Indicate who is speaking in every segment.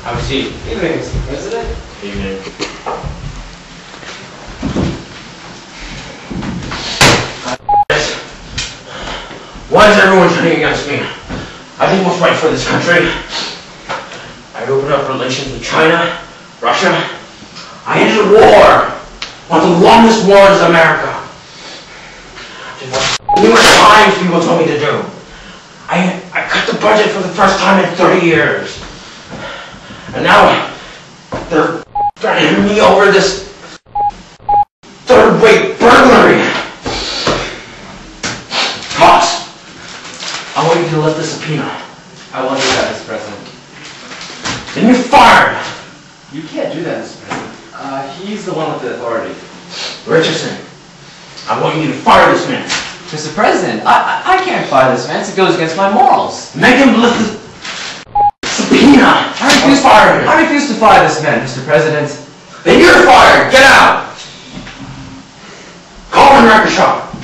Speaker 1: Have a seat.
Speaker 2: Evening, Mr. President.
Speaker 1: Evening. Why is everyone turning against me? I think what's right for this country. I opened up relations with China, Russia. I ended war. One of the longest wars in America. Did what numerous times people told me to do. I cut the budget for the first time in 30 years. And now they're threatening me over this third-rate burglary. Cops, I want you to lift the subpoena.
Speaker 2: I won't do that, Mr. President.
Speaker 1: Then you're fired.
Speaker 2: You can't do that, Mr. President. He's the one with the authority.
Speaker 1: Richardson, I want you to fire this man.
Speaker 2: Mr. President, I can't fire this man. It goes against my morals.
Speaker 1: Make him lift the subpoena.
Speaker 2: I refuse to fire this man, Mr. President.
Speaker 1: Then you're fired. Get out. Call in record shop.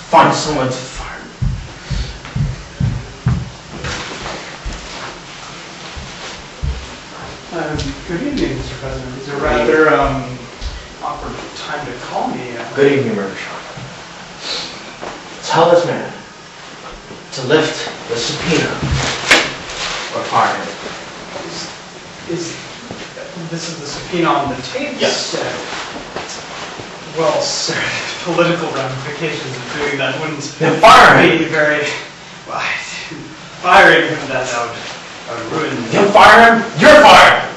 Speaker 1: Find someone to fire.
Speaker 3: Good evening, Mr. President. It's a rather awkward time to call me.
Speaker 1: Good evening, Reverend. Tell this man to lift the subpoena or fire him.
Speaker 3: This is the subpoena on the tape?
Speaker 1: Yes.
Speaker 3: Well, sir, political ramifications of doing that wouldn't
Speaker 1: fire
Speaker 3: be
Speaker 1: him.
Speaker 3: very... Well, firing him, that would ruin me.
Speaker 1: You fire him, you're fired.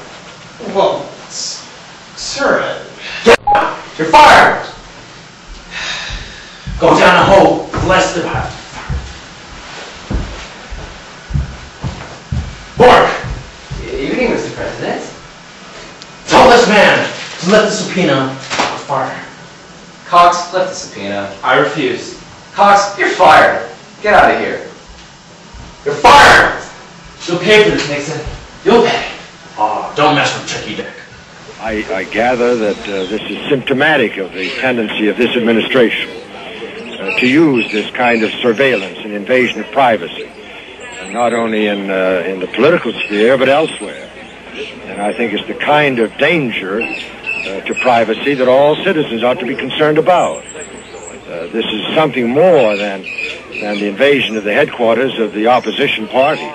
Speaker 3: Well, sir...
Speaker 1: Get out. You're fired. Go down the hole, bless the path. Work.
Speaker 2: Evening, Mr. President.
Speaker 1: Tell this man to lift the subpoena or fire him.
Speaker 2: Cox, lift the subpoena.
Speaker 1: I refuse.
Speaker 2: Cox, you're fired. Get out of here.
Speaker 1: You're fired. You'll pay for this, Nixon. You'll pay. Oh, don't mess with Tricky Dick.
Speaker 4: I gather that this is symptomatic of the tendency of this administration to use this kind of surveillance and invasion of privacy, not only in the political sphere, but elsewhere. And I think it's the kind of danger to privacy that all citizens ought to be concerned about. This is something more than the invasion of the headquarters of the opposition party.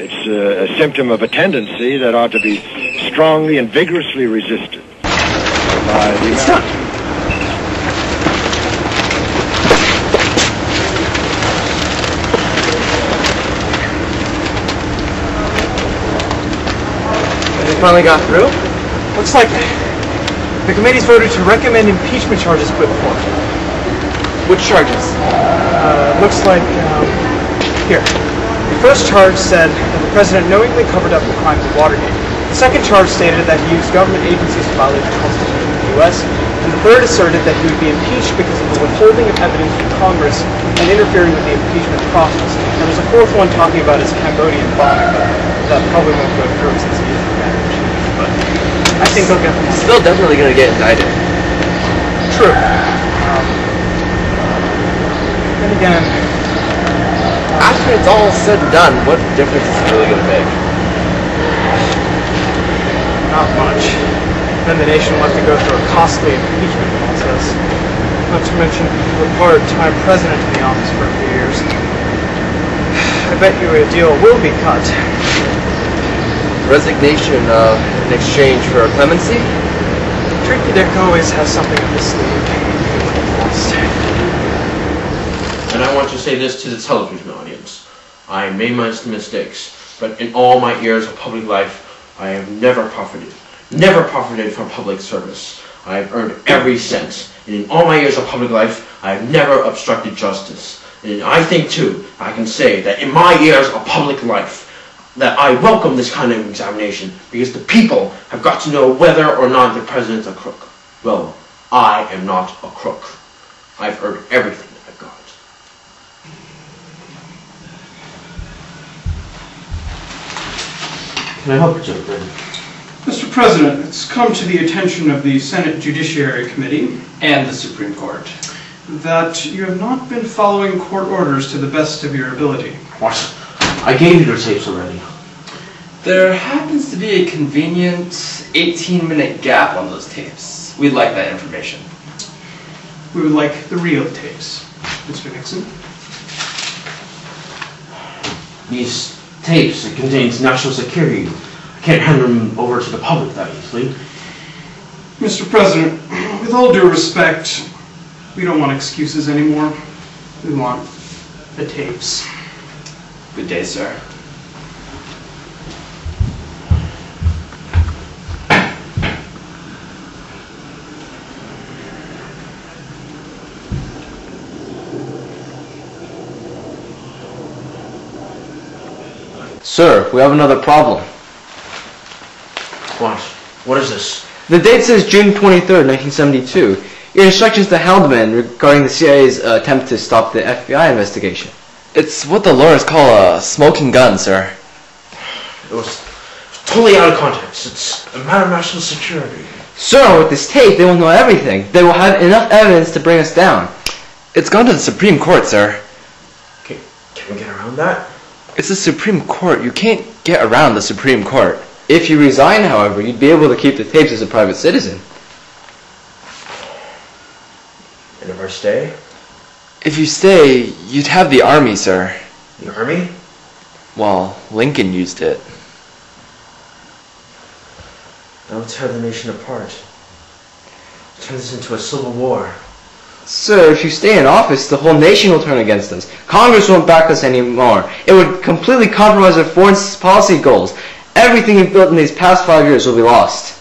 Speaker 4: It's a symptom of a tendency that ought to be strongly and vigorously resisted by the American.
Speaker 3: They finally got through? Looks like the committee's voted to recommend impeachment charges put forward. Which charges? Looks like, here. The first charge said that the president knowingly covered up the crimes of Watergate. The second charge stated that he used government agencies to violate the Constitution of the U.S. And the third asserted that he would be impeached because of the withholding of evidence from Congress and interfering with the impeachment process. There was a fourth one talking about his Cambodian bombing, but that probably won't go through since he is advantage. But I think they'll get them.
Speaker 2: Still definitely going to get indicted.
Speaker 3: True. And again,
Speaker 2: after it's all said and done, what difference is it really going to make?
Speaker 3: not much. Then the nation will have to go through a costly impeachment process. Not to mention the part-time president in the office for a few years. I bet you a deal will be cut.
Speaker 2: Resignation in exchange for clemency?
Speaker 3: Tricky Dick always has something up his sleeve.
Speaker 1: And I want to say this to the television audience. I made my mistakes, but in all my years of public life, I have never profited from public service. I have earned every cent. And in all my years of public life, I have never obstructed justice. And I think, too, I can say that in my years of public life, that I welcome this kind of examination because the people have got to know whether or not the president's a crook. Well, I am not a crook. I've earned everything I've got. Can I help you, gentlemen?
Speaker 5: Mr. President, it's come to the attention of the Senate Judiciary Committee and the Supreme Court that you have not been following court orders to the best of your ability.
Speaker 1: What? I gave you your tapes already.
Speaker 6: There happens to be a convenient 18-minute gap on those tapes. We'd like that information.
Speaker 5: We would like the real tapes, Mr. Nixon.
Speaker 1: These tapes, it contains national security. I can't hand them over to the public that easily.
Speaker 5: Mr. President, with all due respect, we don't want excuses anymore. We want the tapes.
Speaker 6: Good day, sir.
Speaker 2: Sir, we have another problem.
Speaker 1: What? What is this?
Speaker 2: The date says June 23rd, 1972. Your instructions to Haldeman regarding the CIA's attempt to stop the FBI investigation.
Speaker 7: It's what the lawyers call a smoking gun, sir.
Speaker 1: It was totally out of context. It's a matter of national security.
Speaker 2: Sir, with this tape, they will know everything. They will have enough evidence to bring us down.
Speaker 7: It's gone to the Supreme Court, sir.
Speaker 1: Can we get around that?
Speaker 7: It's the Supreme Court. You can't get around the Supreme Court.
Speaker 2: If you resign, however, you'd be able to keep the tapes as a private citizen.
Speaker 1: And if I stay?
Speaker 7: If you stay, you'd have the army, sir.
Speaker 1: The army?
Speaker 7: Well, Lincoln used it.
Speaker 1: Now let's tear the nation apart. Turn this into a civil war.
Speaker 2: Sir, if you stay in office, the whole nation will turn against us. Congress won't back us anymore. It would completely compromise our foreign policy goals. Everything you've built in these past 5 years will be lost.